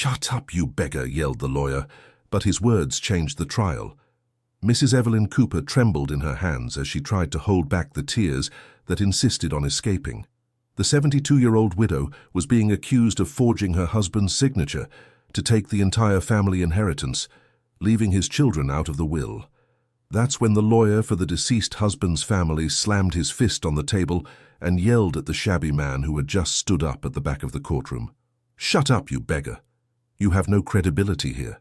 "Shut up, you beggar," yelled the lawyer, but his words changed the trial. Mrs. Evelyn Cooper trembled in her hands as she tried to hold back the tears that insisted on escaping. The 72-year-old widow was being accused of forging her husband's signature to take the entire family inheritance, leaving his children out of the will. That's when the lawyer for the deceased husband's family slammed his fist on the table and yelled at the shabby man who had just stood up at the back of the courtroom. "Shut up, you beggar. You have no credibility here."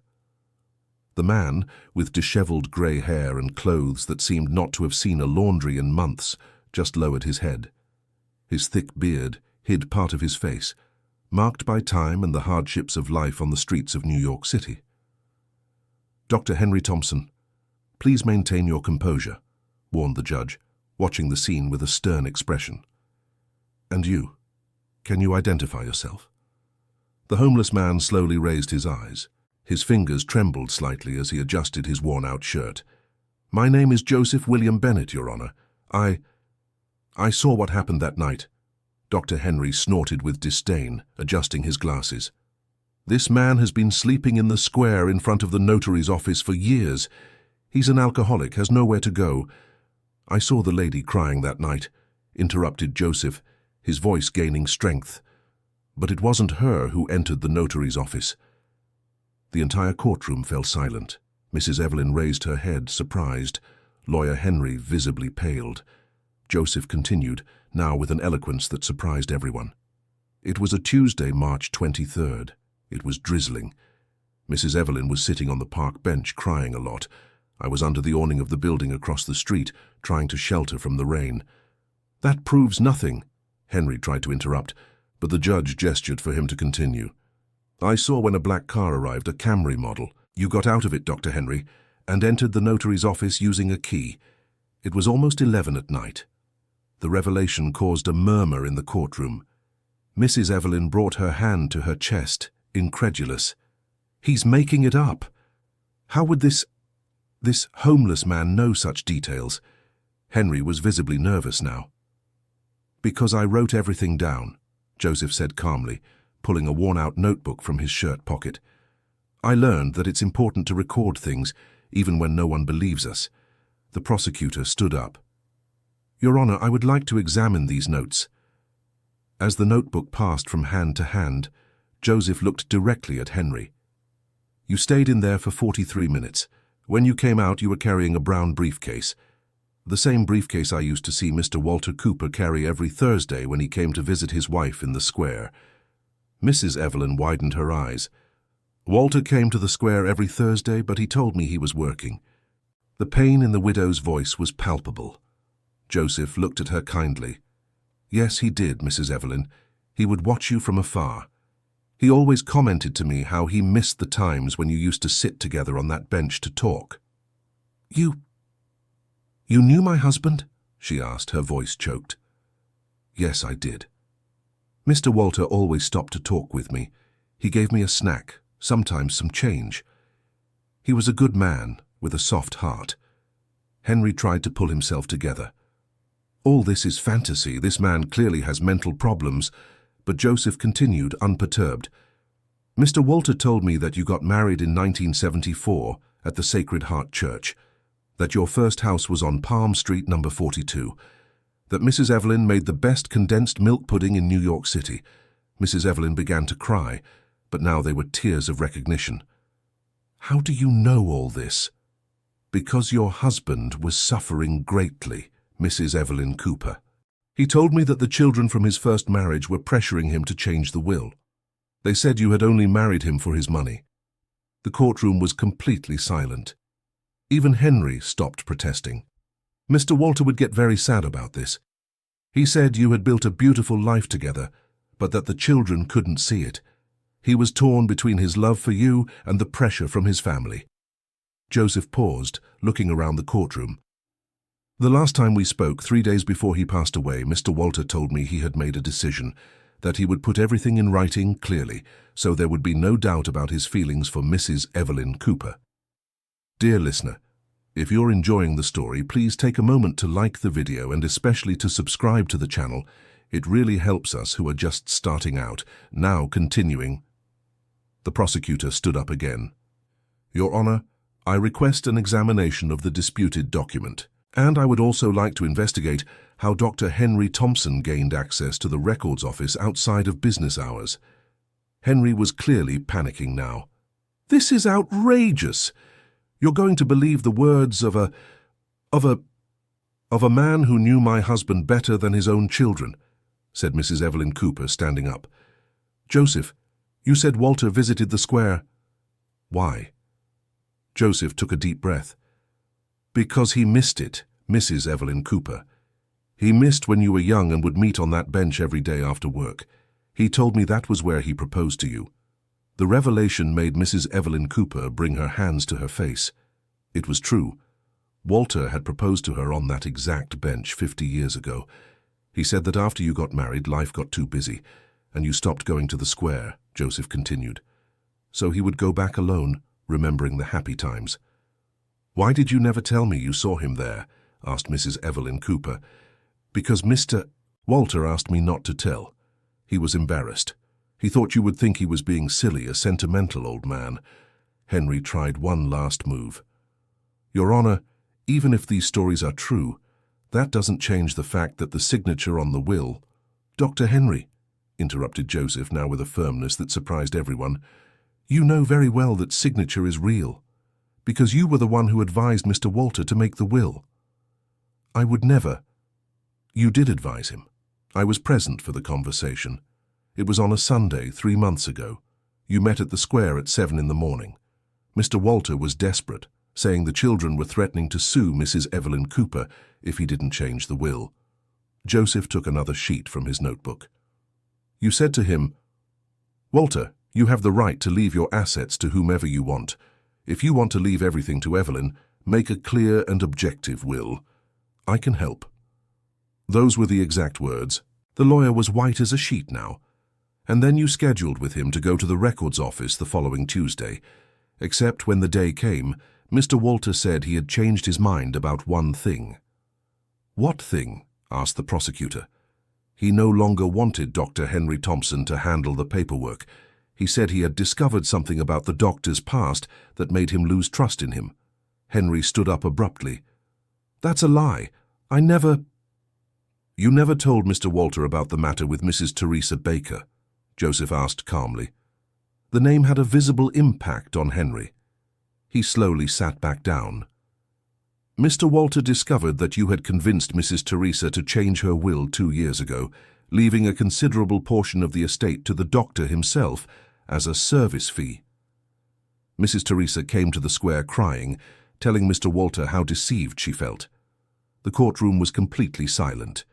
The man, with disheveled grey hair and clothes that seemed not to have seen a laundry in months, just lowered his head. His thick beard hid part of his face, marked by time and the hardships of life on the streets of New York City. "Dr. Henry Thompson, please maintain your composure," warned the judge, watching the scene with a stern expression. "And you, can you identify yourself?" The homeless man slowly raised his eyes. His fingers trembled slightly as he adjusted his worn-out shirt. "My name is Joseph William Bennett, Your Honor. I saw what happened that night." Dr. Henry snorted with disdain, adjusting his glasses. "This man has been sleeping in the square in front of the notary's office for years. He's an alcoholic, has nowhere to go." "I saw the lady crying that night," interrupted Joseph, his voice gaining strength. "But it wasn't her who entered the notary's office." The entire courtroom fell silent. Mrs. Evelyn raised her head, surprised. Lawyer Henry visibly paled. Joseph continued, now with an eloquence that surprised everyone. "It was a Tuesday, March 23rd. It was drizzling. Mrs. Evelyn was sitting on the park bench crying a lot. I was under the awning of the building across the street, trying to shelter from the rain." "That proves nothing," Henry tried to interrupt, but the judge gestured for him to continue. "I saw when a black car arrived, a Camry model. You got out of it, Dr. Henry, and entered the notary's office using a key. It was almost 11 at night." The revelation caused a murmur in the courtroom. Mrs. Evelyn brought her hand to her chest, incredulous. "He's making it up. How would this homeless man know such details?" Henry was visibly nervous now. "Because I wrote everything down," Joseph said calmly, pulling a worn-out notebook from his shirt pocket. "I learned that it's important to record things, even when no one believes us." The prosecutor stood up. "Your Honor, I would like to examine these notes." As the notebook passed from hand to hand, Joseph looked directly at Henry. "You stayed in there for 43 minutes. When you came out, you were carrying a brown briefcase. The same briefcase I used to see Mr. Walter Cooper carry every Thursday when he came to visit his wife in the square." Mrs. Evelyn widened her eyes. "Walter came to the square every Thursday, but he told me he was working." The pain in the widow's voice was palpable. Joseph looked at her kindly. "Yes, he did, Mrs. Evelyn. He would watch you from afar. He always commented to me how he missed the times when you used to sit together on that bench to talk." You knew my husband?" she asked, her voice choked. "Yes, I did. Mr. Walter always stopped to talk with me. He gave me a snack, sometimes some change. He was a good man, with a soft heart." Henry tried to pull himself together. "All this is fantasy. This man clearly has mental problems." But Joseph continued, unperturbed. "Mr. Walter told me that you got married in 1974 at the Sacred Heart Church, that your first house was on Palm Street, number 42, that Mrs. Evelyn made the best condensed milk pudding in New York City." Mrs. Evelyn began to cry, but now they were tears of recognition. "How do you know all this?" "Because your husband was suffering greatly, Mrs. Evelyn Cooper. He told me that the children from his first marriage were pressuring him to change the will. They said you had only married him for his money." The courtroom was completely silent. Even Henry stopped protesting. "Mr. Walter would get very sad about this. He said you had built a beautiful life together, but that the children couldn't see it. He was torn between his love for you and the pressure from his family." Joseph paused, looking around the courtroom. "The last time we spoke, 3 days before he passed away, Mr. Walter told me he had made a decision, that he would put everything in writing clearly, so there would be no doubt about his feelings for Mrs. Evelyn Cooper." Dear listener, if you're enjoying the story, please take a moment to like the video and especially to subscribe to the channel. It really helps us who are just starting out. Now continuing. The prosecutor stood up again. Your Honor, I request an examination of the disputed document, and I would also like to investigate how Dr. Henry Thompson gained access to the records office outside of business hours. Henry was clearly panicking now. This is outrageous! You're going to believe the words of a man who knew my husband better than his own children, said Mrs. Evelyn Cooper, standing up. Joseph, you said Walter visited the square. Why? Joseph took a deep breath. Because he missed it, Mrs. Evelyn Cooper. He missed when you were young and would meet on that bench every day after work. He told me that was where he proposed to you. The revelation made Mrs. Evelyn Cooper bring her hands to her face. It was true. Walter had proposed to her on that exact bench 50 years ago. He said that after you got married, life got too busy, and you stopped going to the square, Joseph continued. So he would go back alone, remembering the happy times. Why did you never tell me you saw him there? Asked Mrs. Evelyn Cooper. Because Walter asked me not to tell. He was embarrassed. He thought you would think he was being silly, a sentimental old man. Henry tried one last move. Your Honor, even if these stories are true, that doesn't change the fact that the signature on the will— Dr. Henry, interrupted Joseph, now with a firmness that surprised everyone, you know very well that signature is real, because you were the one who advised Mr. Walter to make the will. I would never— You did advise him. I was present for the conversation. It was on a Sunday 3 months ago. You met at the square at 7 in the morning. Mr. Walter was desperate, saying the children were threatening to sue Mrs. Evelyn Cooper if he didn't change the will. Joseph took another sheet from his notebook. You said to him, Walter, you have the right to leave your assets to whomever you want. If you want to leave everything to Evelyn, make a clear and objective will. I can help. Those were the exact words. The lawyer was white as a sheet now. And then you scheduled with him to go to the records office the following Tuesday. Except when the day came, Mr. Walter said he had changed his mind about one thing. What thing? Asked the prosecutor. He no longer wanted Dr. Henry Thompson to handle the paperwork. He said he had discovered something about the doctor's past that made him lose trust in him. Henry stood up abruptly. That's a lie. You never told Mr. Walter about the matter with Mrs. Teresa Baker, Joseph asked calmly. The name had a visible impact on Henry. He slowly sat back down. Mr. Walter discovered that you had convinced Mrs. Teresa to change her will 2 years ago, leaving a considerable portion of the estate to the doctor himself as a service fee. Mrs. Teresa came to the square crying, telling Mr. Walter how deceived she felt. The courtroom was completely silent.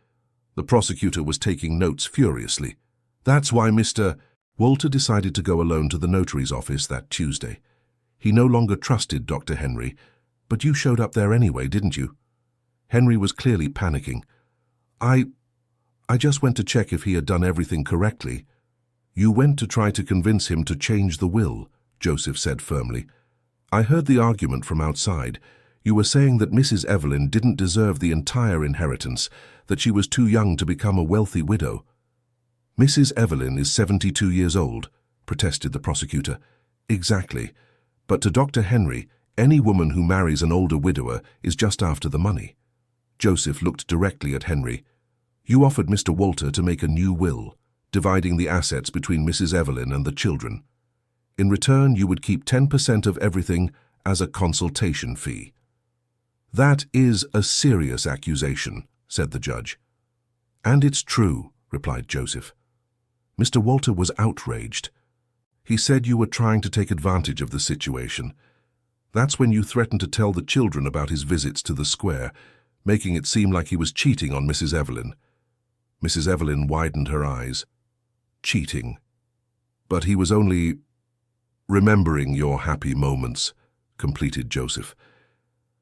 The prosecutor was taking notes furiously. That's why Mr. Walter decided to go alone to the notary's office that Tuesday. He no longer trusted Dr. Henry, but you showed up there anyway, didn't you? Henry was clearly panicking. I just went to check if he had done everything correctly. You went to try to convince him to change the will, Joseph said firmly. I heard the argument from outside. You were saying that Mrs. Evelyn didn't deserve the entire inheritance, that she was too young to become a wealthy widow. Mrs. Evelyn is 72 years old, protested the prosecutor. Exactly. But to Dr. Henry, any woman who marries an older widower is just after the money. Joseph looked directly at Henry. You offered Mr. Walter to make a new will, dividing the assets between Mrs. Evelyn and the children. In return, you would keep 10% of everything as a consultation fee. That is a serious accusation, said the judge. And it's true, replied Joseph. Mr. Walter was outraged. He said you were trying to take advantage of the situation. That's when you threatened to tell the children about his visits to the square, making it seem like he was cheating on Mrs. Evelyn. Mrs. Evelyn widened her eyes. Cheating. But he was only remembering your happy moments, completed Joseph.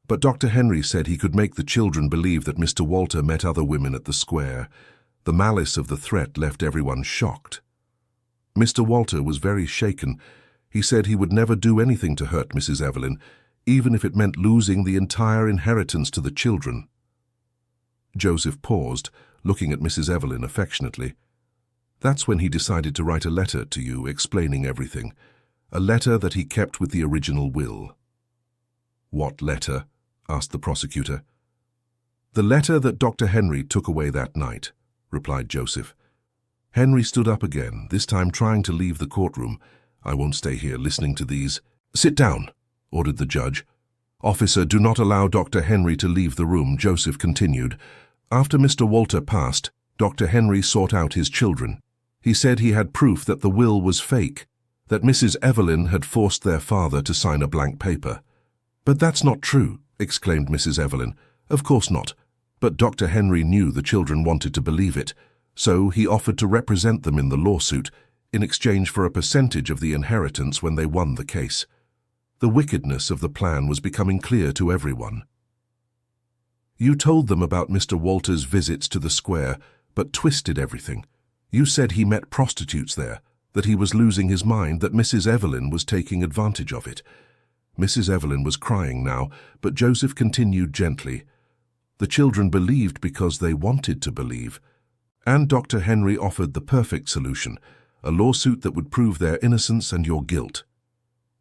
But Dr. Henry said he could make the children believe that Mr. Walter met other women at the square. The malice of the threat left everyone shocked. Mr. Walter was very shaken. He said he would never do anything to hurt Mrs. Evelyn, even if it meant losing the entire inheritance to the children. Joseph paused, looking at Mrs. Evelyn affectionately. That's when he decided to write a letter to you explaining everything. a letter that he kept with the original will. "What letter?" asked the prosecutor. "The letter that Dr. Henry took away that night," replied Joseph. Henry stood up again, this time trying to leave the courtroom. "I won't stay here listening to these." "Sit down," ordered the judge. "Officer, do not allow Dr. Henry to leave the room," Joseph continued. "After Mr. Walter passed, Dr. Henry sought out his children. He said he had proof that the will was fake, that Mrs. Evelyn had forced their father to sign a blank paper." "But that's not true," exclaimed Mrs. Evelyn. "Of course not. But Dr. Henry knew the children wanted to believe it, so he offered to represent them in the lawsuit in exchange for a percentage of the inheritance when they won the case. The wickedness of the plan was becoming clear to everyone." "You told them about Mr. Walter's visits to the square, but twisted everything. You said he met prostitutes there, that he was losing his mind, that Mrs. Evelyn was taking advantage of it." Mrs. Evelyn was crying now, but Joseph continued gently. "The children believed because they wanted to believe. And Dr. Henry offered the perfect solution, a lawsuit that would prove their innocence and your guilt."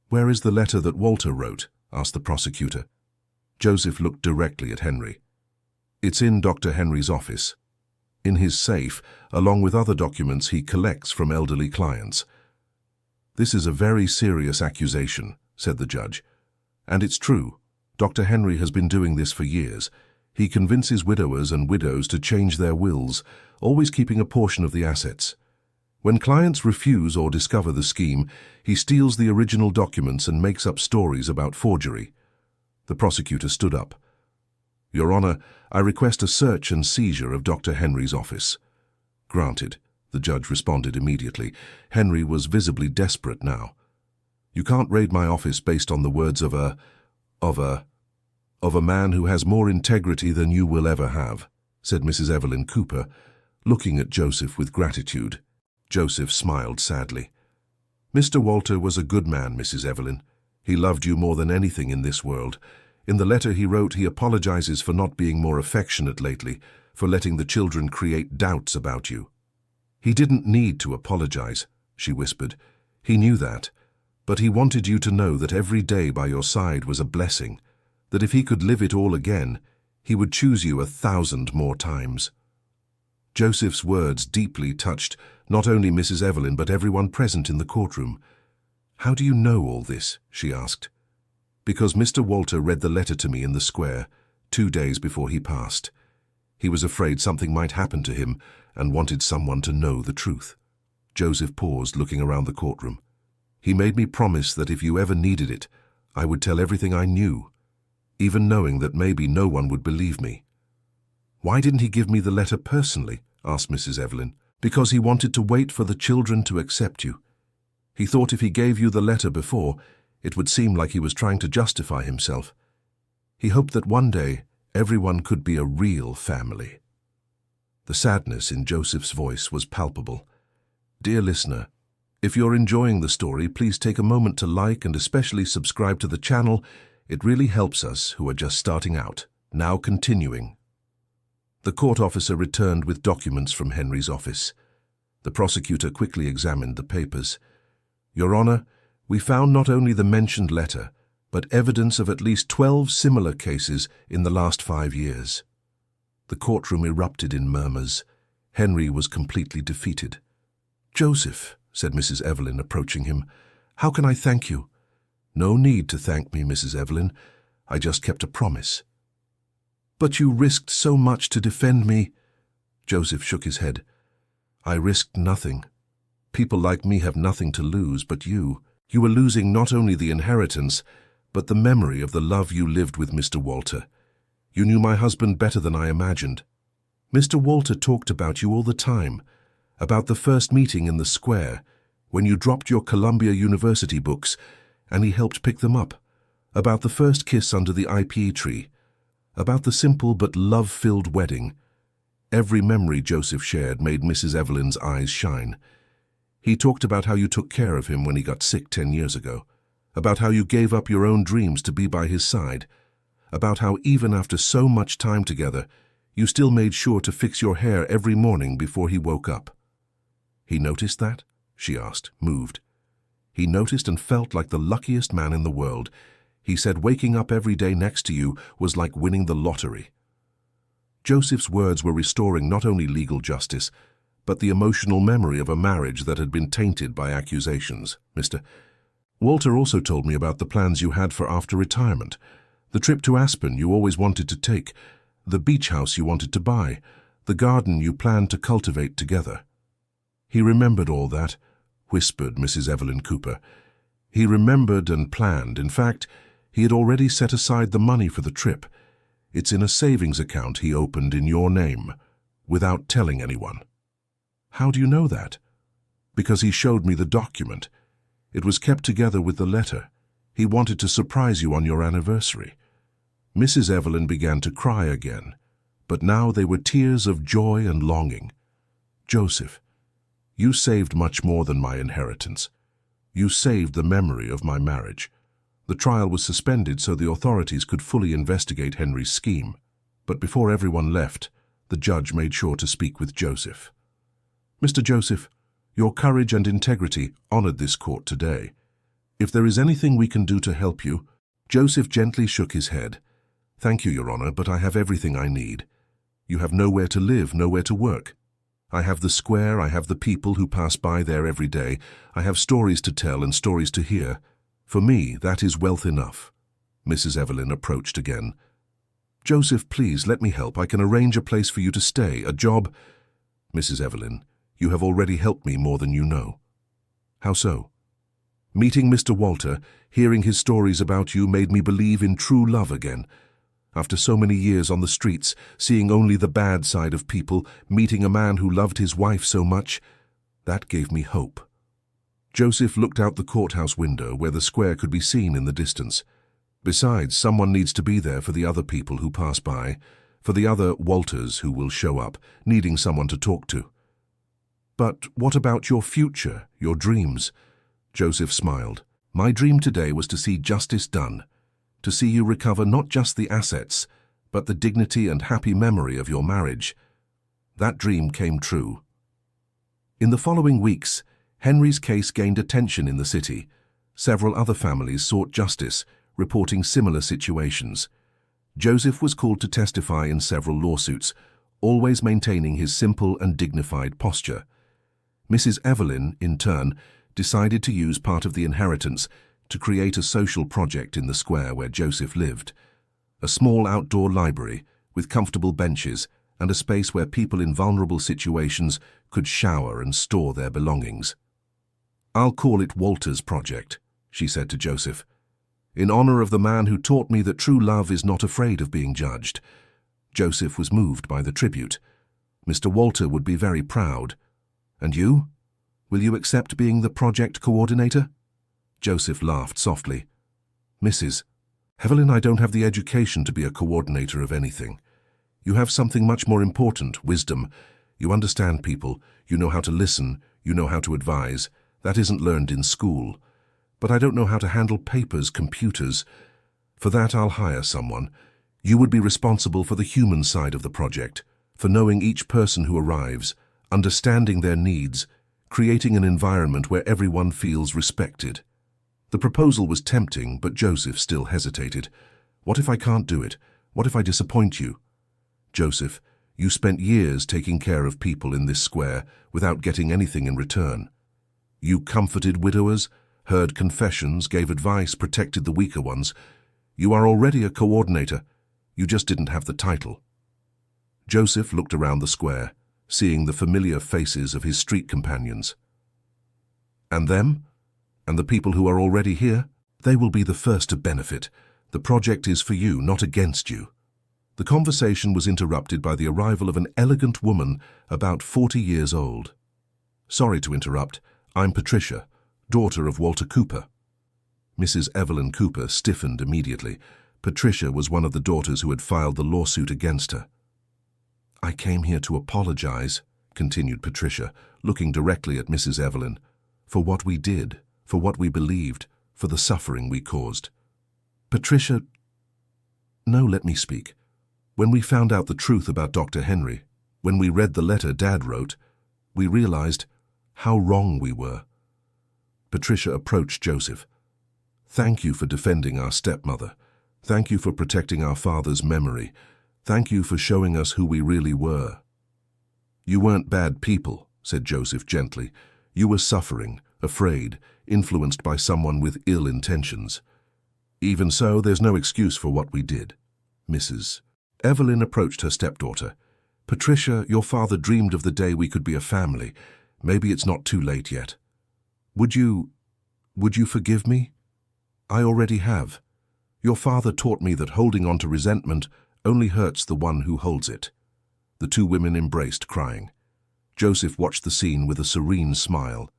"Where is the letter that Walter wrote?" asked the prosecutor. Joseph looked directly at Henry. "It's in Dr. Henry's office, in his safe, along with other documents he collects from elderly clients." "This is a very serious accusation," said the judge. "And it's true. Dr. Henry has been doing this for years. He convinces widowers and widows to change their wills, always keeping a portion of the assets. When clients refuse or discover the scheme, he steals the original documents and makes up stories about forgery." The prosecutor stood up. "Your Honor, I request a search and seizure of Dr. Henry's office." "Granted," the judge responded immediately. Henry was visibly desperate now. "You can't raid my office based on the words of a man who has more integrity than you will ever have," said Mrs. Evelyn Cooper, looking at Joseph with gratitude. Joseph smiled sadly. "Mr. Walter was a good man, Mrs. Evelyn. He loved you more than anything in this world. In the letter he wrote, he apologizes for not being more affectionate lately, for letting the children create doubts about you." "He didn't need to apologize," she whispered. "He knew that. But he wanted you to know that every day by your side was a blessing, that if he could live it all again, he would choose you 1,000 more times." Joseph's words deeply touched not only Mrs. Evelyn but everyone present in the courtroom. "How do you know all this?" she asked. "Because Mr. Walter read the letter to me in the square 2 days before he passed. He was afraid something might happen to him and wanted someone to know the truth." Joseph paused, looking around the courtroom. "He made me promise that if you ever needed it, I would tell everything I knew, even knowing that maybe no one would believe me." "Why didn't he give me the letter personally?" asked Mrs. Evelyn. "Because he wanted to wait for the children to accept you. He thought if he gave you the letter before, it would seem like he was trying to justify himself. He hoped that one day everyone could be a real family." The sadness in Joseph's voice was palpable. Dear listener, if you're enjoying the story, please take a moment to like and especially subscribe to the channel. It really helps us who are just starting out. Now continuing. The court officer returned with documents from Henry's office. The prosecutor quickly examined the papers. "Your Honor, we found not only the mentioned letter, but evidence of at least 12 similar cases in the last 5 years." The courtroom erupted in murmurs. Henry was completely defeated. "Joseph," said Mrs. Evelyn, approaching him, "how can I thank you?" "No need to thank me, Mrs. Evelyn. I just kept a promise." "But you risked so much to defend me." Joseph shook his head. "I risked nothing. People like me have nothing to lose but you. You were losing not only the inheritance, but the memory of the love you lived with Mr. Walter. You knew my husband better than I imagined. Mr. Walter talked about you all the time, about the first meeting in the square, when you dropped your Columbia University books, and he helped pick them up, about the first kiss under the IP tree, about the simple but love-filled wedding. Every memory Joseph shared made Mrs. Evelyn's eyes shine. He talked about how you took care of him when he got sick 10 years ago, about how you gave up your own dreams to be by his side, about how even after so much time together, you still made sure to fix your hair every morning before he woke up. "He noticed that?" she asked, moved. He noticed and felt like the luckiest man in the world. He said waking up every day next to you was like winning the lottery. Joseph's words were restoring not only legal justice, but the emotional memory of a marriage that had been tainted by accusations. Mr. Walter also told me about the plans you had for after retirement, the trip to Aspen you always wanted to take, the beach house you wanted to buy, the garden you planned to cultivate together. He remembered all that, whispered Mrs. Evelyn Cooper. He remembered and planned. In fact, he had already set aside the money for the trip. It's in a savings account he opened in your name, without telling anyone. How do you know that? Because he showed me the document. It was kept together with the letter. He wanted to surprise you on your anniversary. Mrs. Evelyn began to cry again, but now they were tears of joy and longing. Joseph, you saved much more than my inheritance. You saved the memory of my marriage. The trial was suspended so the authorities could fully investigate Henry's scheme. But before everyone left, the judge made sure to speak with Joseph. Mr. Joseph, your courage and integrity honored this court today. If there is anything we can do to help you— Joseph gently shook his head. Thank you, Your Honor, but I have everything I need. You have nowhere to live, nowhere to work. I have the square, I have the people who pass by there every day. I have stories to tell and stories to hear. For me, that is wealth enough. Mrs. Evelyn approached again. Joseph, please, let me help. I can arrange a place for you to stay, a job. Mrs. Evelyn, you have already helped me more than you know. How so? Meeting Mr. Walter, hearing his stories about you made me believe in true love again. After so many years on the streets, seeing only the bad side of people, meeting a man who loved his wife so much, that gave me hope. Joseph looked out the courthouse window where the square could be seen in the distance. Besides, someone needs to be there for the other people who pass by, for the other Walters who will show up, needing someone to talk to. But what about your future, your dreams? Joseph smiled. My dream today was to see justice done, to see you recover not just the assets, but the dignity and happy memory of your marriage. That dream came true. In the following weeks, Henry's case gained attention in the city. Several other families sought justice, reporting similar situations. Joseph was called to testify in several lawsuits, always maintaining his simple and dignified posture. Mrs. Evelyn, in turn, decided to use part of the inheritance to create a social project in the square where Joseph lived. A small outdoor library with comfortable benches and a space where people in vulnerable situations could shower and store their belongings. I'll call it Walter's Project, she said to Joseph, in honor of the man who taught me that true love is not afraid of being judged. Joseph was moved by the tribute. Mr. Walter would be very proud. And you? Will you accept being the project coordinator? Joseph laughed softly. Mrs. Evelyn, I don't have the education to be a coordinator of anything. You have something much more important, wisdom. You understand people, you know how to listen, you know how to advise. That isn't learned in school. But I don't know how to handle papers, computers. For that I'll hire someone. You would be responsible for the human side of the project, for knowing each person who arrives, understanding their needs, creating an environment where everyone feels respected. The proposal was tempting, but Joseph still hesitated. What if I can't do it? What if I disappoint you? Joseph, you spent years taking care of people in this square without getting anything in return. You comforted widowers, heard confessions, gave advice, protected the weaker ones. You are already a coordinator. You just didn't have the title. Joseph looked around the square, seeing the familiar faces of his street companions. And them? And the people who are already here? They will be the first to benefit. The project is for you, not against you. The conversation was interrupted by the arrival of an elegant woman about 40 years old. Sorry to interrupt. I'm Patricia, daughter of Walter Cooper. Mrs. Evelyn Cooper stiffened immediately. Patricia was one of the daughters who had filed the lawsuit against her. I came here to apologize, continued Patricia, looking directly at Mrs. Evelyn, for what we did, for what we believed, for the suffering we caused. Patricia— No, let me speak. When we found out the truth about Dr. Henry, when we read the letter Dad wrote, we realized how wrong we were. Patricia approached Joseph. "Thank you for defending our stepmother. Thank you for protecting our father's memory. Thank you for showing us who we really were." "You weren't bad people," said Joseph gently. "You were suffering, afraid, influenced by someone with ill intentions. Even so, there's no excuse for what we did." Mrs. Evelyn approached her stepdaughter. "Patricia, your father dreamed of the day we could be a family. Maybe it's not too late yet. Would you forgive me?" "I already have. Your father taught me that holding on to resentment only hurts the one who holds it." The two women embraced, crying. Joseph watched the scene with a serene smile.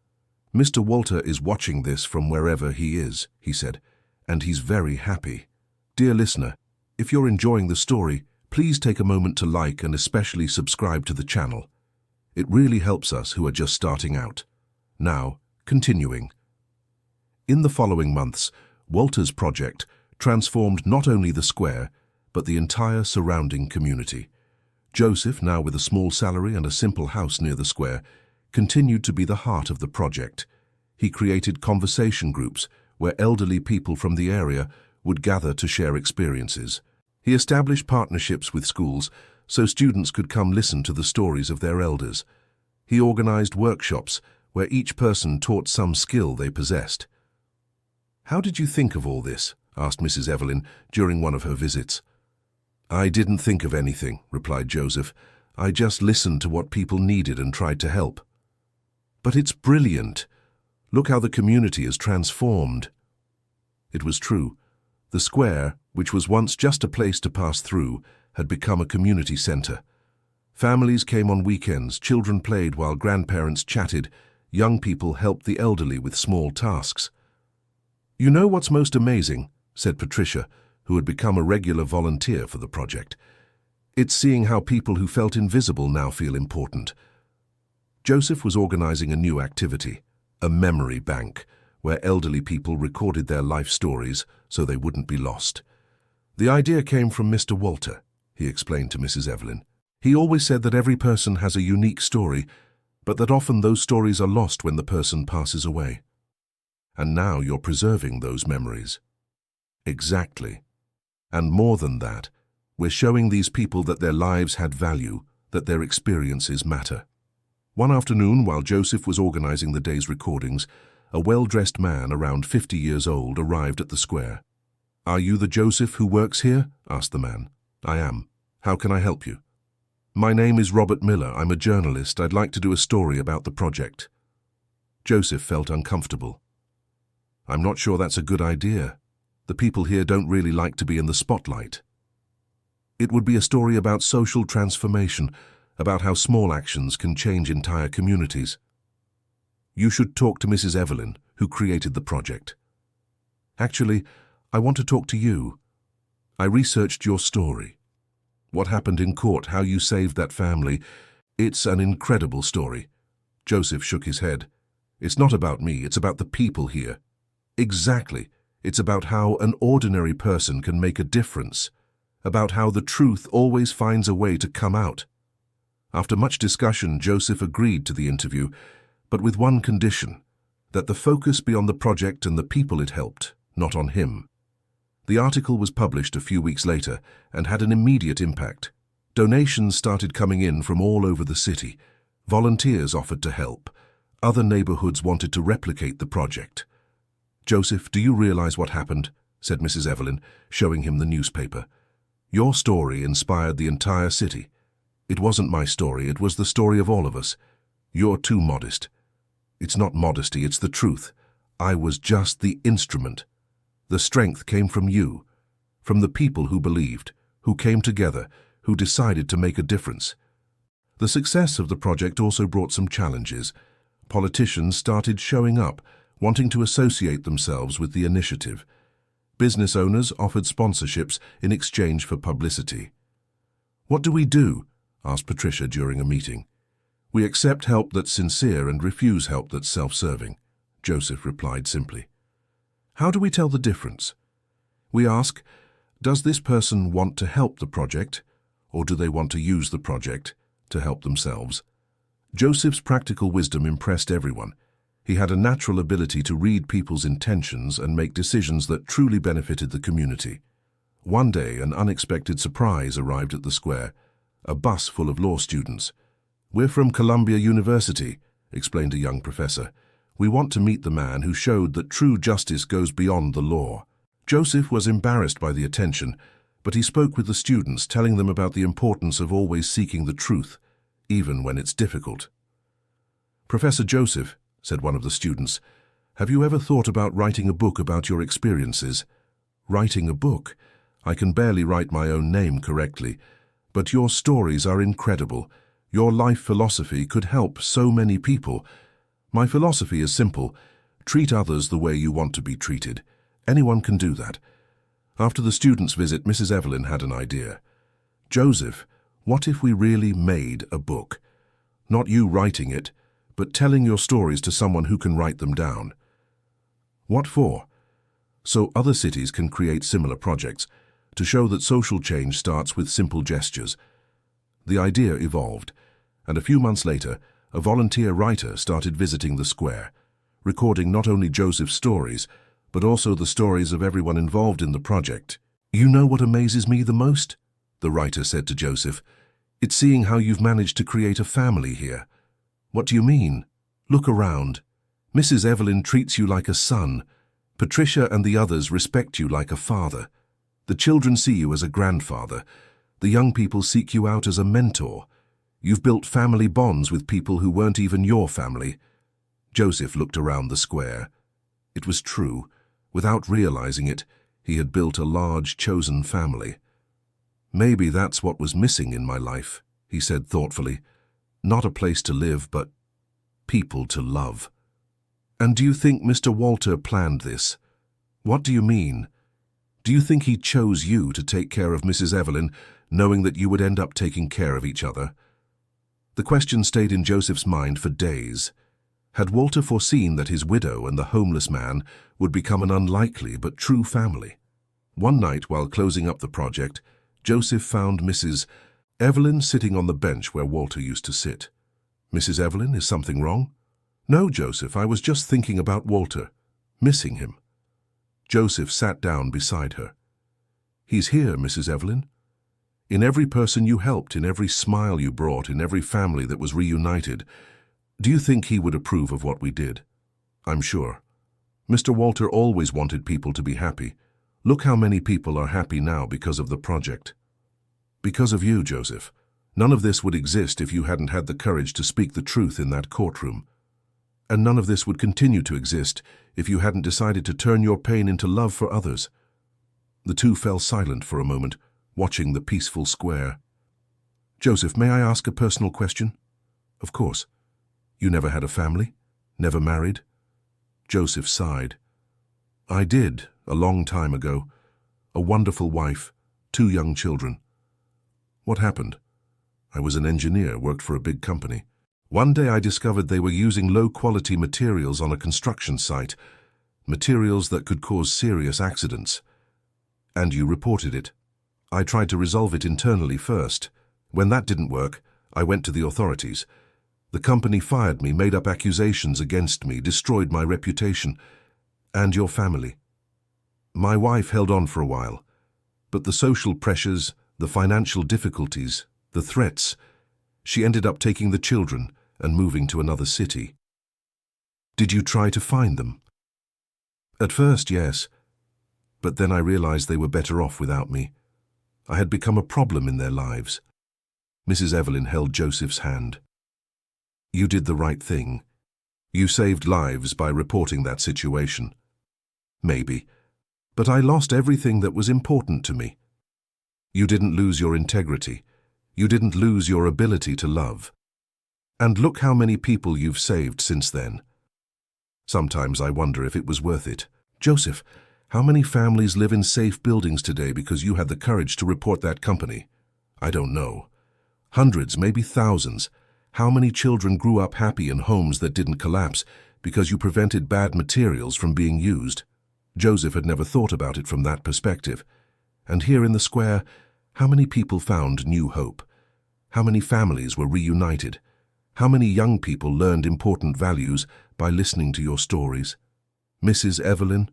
"Mr. Walter is watching this from wherever he is," he said, "and he's very happy. Dear listener, if you're enjoying the story, please take a moment to like and especially subscribe to the channel. It really helps us who are just starting out. Now, continuing. In the following months, Walter's project transformed not only the square, but the entire surrounding community. Joseph, now with a small salary and a simple house near the square, continued to be the heart of the project. He created conversation groups where elderly people from the area would gather to share experiences. He established partnerships with schools so students could come listen to the stories of their elders. He organized workshops where each person taught some skill they possessed. "How did you think of all this?" asked Mrs. Evelyn during one of her visits. "I didn't think of anything," replied Joseph. "I just listened to what people needed and tried to help." "But it's brilliant. Look how the community is transformed." It was true. The square, which was once just a place to pass through, had become a community center. Families came on weekends, children played while grandparents chatted, young people helped the elderly with small tasks. "You know what's most amazing?" said Patricia, who had become a regular volunteer for the project. "It's seeing how people who felt invisible now feel important." Joseph was organizing a new activity, a memory bank, where elderly people recorded their life stories so they wouldn't be lost. "The idea came from Mr. Walter," he explained to Mrs. Evelyn. "He always said that every person has a unique story, but that often those stories are lost when the person passes away. And now you're preserving those memories." "Exactly. And more than that, we're showing these people that their lives had value, that their experiences matter." One afternoon, while Joseph was organizing the day's recordings, a well-dressed man around 50 years old arrived at the square. "Are you the Joseph who works here?" asked the man. "I am. How can I help you?" "My name is Robert Miller. I'm a journalist. I'd like to do a story about the project." Joseph felt uncomfortable. "I'm not sure that's a good idea. The people here don't really like to be in the spotlight." "It would be a story about social transformation, about how small actions can change entire communities." "You should talk to Mrs. Evelyn, who created the project." "Actually, I want to talk to you. I researched your story. What happened in court, how you saved that family. It's an incredible story." Joseph shook his head. "It's not about me, it's about the people here." "Exactly. It's about how an ordinary person can make a difference, about how the truth always finds a way to come out." After much discussion, Joseph agreed to the interview, but with one condition, that the focus be on the project and the people it helped, not on him. The article was published a few weeks later and had an immediate impact. Donations started coming in from all over the city. Volunteers offered to help. Other neighborhoods wanted to replicate the project. "Joseph, do you realize what happened?" said Mrs. Evelyn, showing him the newspaper. "Your story inspired the entire city. It wasn't my story, it was the story of all of us. You're too modest." "It's not modesty, it's the truth. I was just the instrument. The strength came from you, from the people who believed, who came together, who decided to make a difference." The success of the project also brought some challenges. Politicians started showing up, wanting to associate themselves with the initiative. Business owners offered sponsorships in exchange for publicity. "What do we do?" asked Patricia during a meeting. "We accept help that's sincere and refuse help that's self-serving," Joseph replied simply. "How do we tell the difference?" "We ask, does this person want to help the project, or do they want to use the project to help themselves?" Joseph's practical wisdom impressed everyone. He had a natural ability to read people's intentions and make decisions that truly benefited the community. One day, an unexpected surprise arrived at the square, a bus full of law students. "We're from Columbia University," explained a young professor. "We want to meet the man who showed that true justice goes beyond the law." Joseph was embarrassed by the attention, but he spoke with the students, telling them about the importance of always seeking the truth, even when it's difficult. "Professor Joseph," said one of the students, "have you ever thought about writing a book about your experiences?" "Writing a book? I can barely write my own name correctly. But your stories are incredible. Your life philosophy could help so many people." "My philosophy is simple. Treat others the way you want to be treated. Anyone can do that." After the students' visit, Mrs. Evelyn had an idea. "Joseph, what if we really made a book? Not you writing it, but telling your stories to someone who can write them down." "What for?" "So other cities can create similar projects, to show that social change starts with simple gestures." The idea evolved, and a few months later, a volunteer writer started visiting the square, recording not only Joseph's stories, but also the stories of everyone involved in the project. "You know what amazes me the most?" the writer said to Joseph. "It's seeing how you've managed to create a family here." "What do you mean?" "Look around. Mrs. Evelyn treats you like a son. Patricia and the others respect you like a father. The children see you as a grandfather. The young people seek you out as a mentor. You've built family bonds with people who weren't even your family." Joseph looked around the square. It was true. Without realizing it, he had built a large, chosen family. "Maybe that's what was missing in my life," he said thoughtfully. "Not a place to live, but people to love." "And do you think Mr. Walter planned this?" "What do you mean?" "Do you think he chose you to take care of Mrs. Evelyn, knowing that you would end up taking care of each other?" The question stayed in Joseph's mind for days. Had Walter foreseen that his widow and the homeless man would become an unlikely but true family? One night, while closing up the project, Joseph found Mrs. Evelyn sitting on the bench where Walter used to sit. "Mrs. Evelyn, is something wrong?" "No, Joseph, I was just thinking about Walter, missing him." Joseph sat down beside her. "He's here, Mrs. Evelyn. In every person you helped, in every smile you brought, in every family that was reunited. Do you think he would approve of what we did?" "I'm sure. Mr. Walter always wanted people to be happy. Look how many people are happy now because of the project." "Because of you, Joseph. None of this would exist if you hadn't had the courage to speak the truth in that courtroom. And none of this would continue to exist if you hadn't decided to turn your pain into love for others." The two fell silent for a moment, watching the peaceful square. "Joseph, may I ask a personal question?" "Of course." "You never had a family? Never married?" Joseph sighed. "I did, a long time ago. A wonderful wife, 2 young children." "What happened?" "I was an engineer, worked for a big company. One day I discovered they were using low-quality materials on a construction site, materials that could cause serious accidents. And you reported it." "I tried to resolve it internally first. When that didn't work, I went to the authorities. The company fired me, made up accusations against me, destroyed my reputation. And your family." "My wife held on for a while. But the social pressures, the financial difficulties, the threats, she ended up taking the children and moving to another city." "Did you try to find them?" "At first, yes. But then I realized they were better off without me. I had become a problem in their lives." Mrs. Evelyn held Joseph's hand. "You did the right thing. You saved lives by reporting that situation." "Maybe. But I lost everything that was important to me." "You didn't lose your integrity. You didn't lose your ability to love. And look how many people you've saved since then." "Sometimes I wonder if it was worth it." "Joseph, how many families live in safe buildings today because you had the courage to report that company?" "I don't know. Hundreds, maybe thousands. How many children grew up happy in homes that didn't collapse because you prevented bad materials from being used?" Joseph had never thought about it from that perspective. And here in the square, how many people found new hope? How many families were reunited? How many young people learned important values by listening to your stories? Mrs. Evelyn,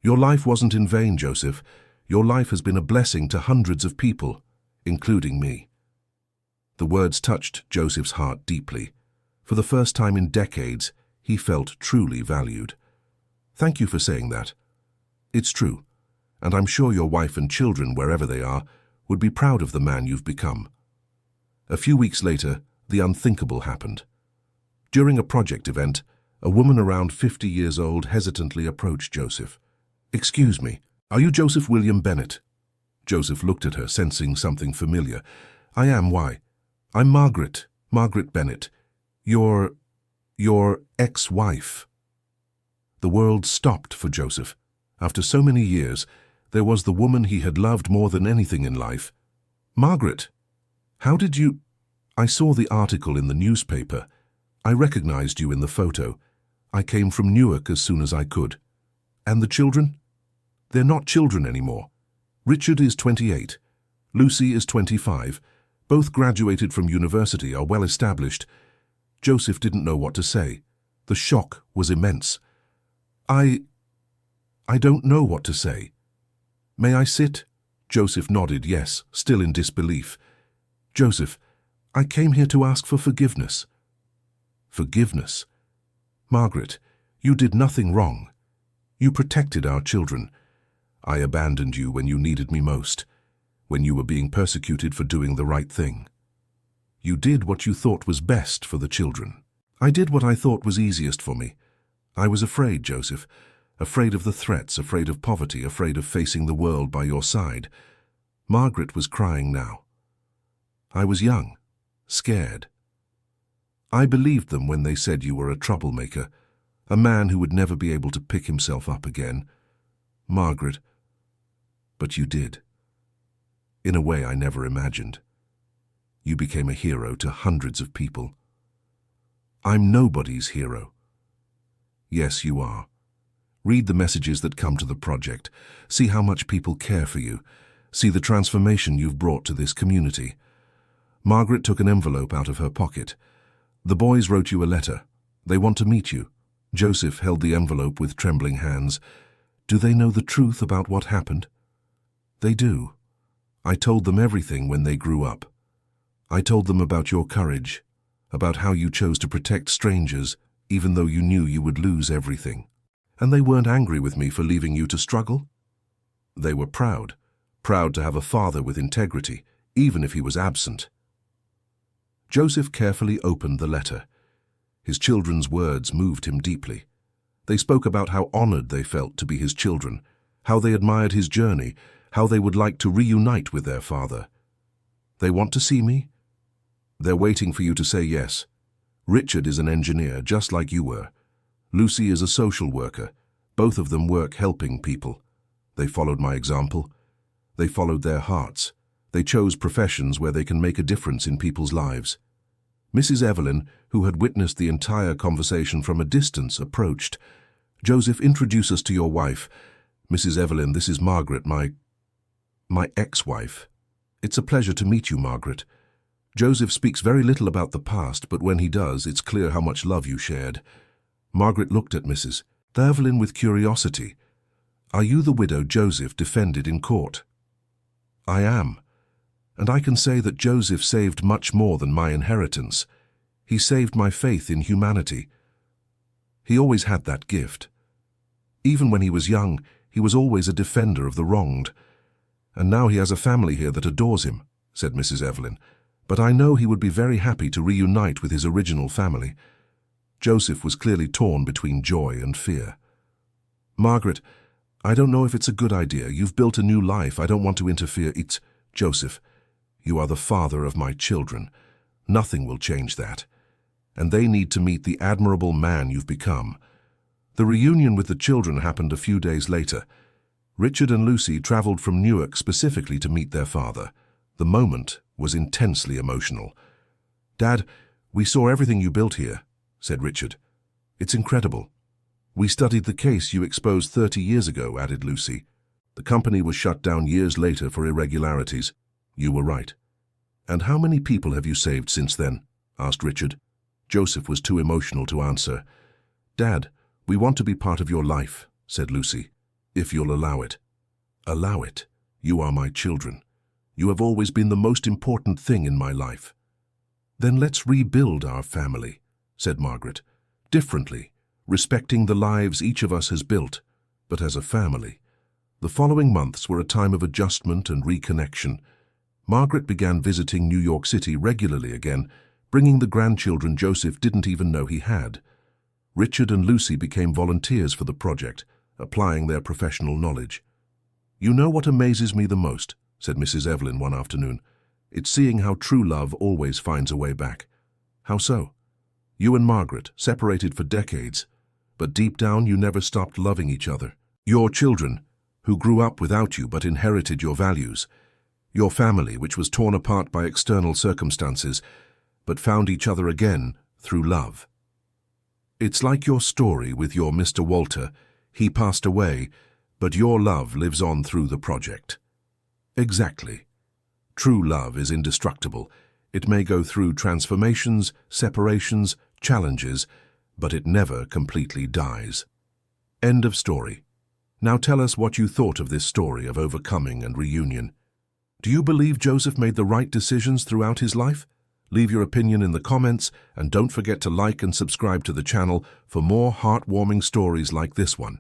your life wasn't in vain, Joseph. Your life has been a blessing to hundreds of people, including me. The words touched Joseph's heart deeply. For the first time in decades, he felt truly valued. Thank you for saying that. It's true, and I'm sure your wife and children, wherever they are, would be proud of the man you've become. A few weeks later, the unthinkable happened. During a project event, a woman around 50 years old hesitantly approached Joseph. "Excuse me, are you Joseph William Bennett?" Joseph looked at her, sensing something familiar. "I am, why?" "I'm Margaret Bennett. Your ex-wife." The world stopped for Joseph. After so many years, there was the woman he had loved more than anything in life. "Margaret, how did you—" "I saw the article in the newspaper. I recognized you in the photo. I came from Newark as soon as I could." "And the children?" "They're not children anymore. Richard is 28. Lucy is 25. Both graduated from university, are well established." Joseph didn't know what to say. The shock was immense. I don't know what to say." "May I sit?" Joseph nodded yes, still in disbelief. "Joseph, I came here to ask for forgiveness." "Forgiveness? Margaret, you did nothing wrong. You protected our children. I abandoned you when you needed me most, when you were being persecuted for doing the right thing. You did what you thought was best for the children. I did what I thought was easiest for me. I was afraid, Joseph, afraid of the threats, afraid of poverty, afraid of facing the world by your side." Margaret was crying now. "I was young, scared. I believed them when they said you were a troublemaker, a man who would never be able to pick himself up again. Margaret, but you did. In a way I never imagined. You became a hero to hundreds of people. I'm nobody's hero." "Yes, you are. Read the messages that come to the project. See how much people care for you. See the transformation you've brought to this community." Margaret took an envelope out of her pocket. "The boys wrote you a letter. They want to meet you." Joseph held the envelope with trembling hands. "Do they know the truth about what happened?" "They do. I told them everything when they grew up. I told them about your courage, about how you chose to protect strangers even though you knew you would lose everything. And they weren't angry with me for leaving you to struggle. They were proud to have a father with integrity, even if he was absent." Joseph carefully opened the letter. His children's words moved him deeply. They spoke about how honored they felt to be his children, how they admired his journey, how they would like to reunite with their father. "They want to see me? They're waiting for you to say yes. Richard is an engineer, just like you were. Lucy is a social worker. Both of them work helping people. They followed my example. They followed their hearts. They chose professions where they can make a difference in people's lives." Mrs. Evelyn, who had witnessed the entire conversation from a distance, approached. "Joseph, introduce us to your wife. Mrs. Evelyn, this is Margaret, my ex-wife. It's a pleasure to meet you, Margaret. Joseph speaks very little about the past, but when he does, it's clear how much love you shared." Margaret looked at Mrs. Evelyn with curiosity. "Are you the widow Joseph defended in court?" "I am. And I can say that Joseph saved much more than my inheritance. He saved my faith in humanity. He always had that gift. Even when he was young, he was always a defender of the wronged. And now he has a family here that adores him," said Mrs. Evelyn. "But I know he would be very happy to reunite with his original family." Joseph was clearly torn between joy and fear. "Margaret, I don't know if it's a good idea. You've built a new life. I don't want to interfere. It's Joseph. You are the father of my children. Nothing will change that. And they need to meet the admirable man you've become." The reunion with the children happened a few days later. Richard and Lucy traveled from Newark specifically to meet their father. The moment was intensely emotional. "Dad, we saw everything you built here," said Richard. "It's incredible." "We studied the case you exposed 30 years ago," added Lucy. "The company was shut down years later for irregularities." "You were right." "And how many people have you saved since then?" asked Richard. Joseph was too emotional to answer. "Dad, we want to be part of your life," said Lucy, "if you'll allow it." "Allow it? You are my children. You have always been the most important thing in my life." "Then let's rebuild our family," said Margaret, "differently, respecting the lives each of us has built, but as a family." The following months were a time of adjustment and reconnection. Margaret began visiting New York City regularly again, bringing the grandchildren Joseph didn't even know he had. Richard and Lucy became volunteers for the project, applying their professional knowledge. "You know what amazes me the most," said Mrs. Evelyn one afternoon. "It's seeing how true love always finds a way back." "How so?" "You and Margaret, separated for decades, but deep down you never stopped loving each other. Your children, who grew up without you but inherited your values. Your family, which was torn apart by external circumstances, but found each other again through love. It's like your story with your Mr. Walter. He passed away, but your love lives on through the project." "Exactly. True love is indestructible. It may go through transformations, separations, challenges, but it never completely dies." End of story. Now tell us what you thought of this story of overcoming and reunion. Do you believe Joseph made the right decisions throughout his life? Leave your opinion in the comments, and don't forget to like and subscribe to the channel for more heartwarming stories like this one.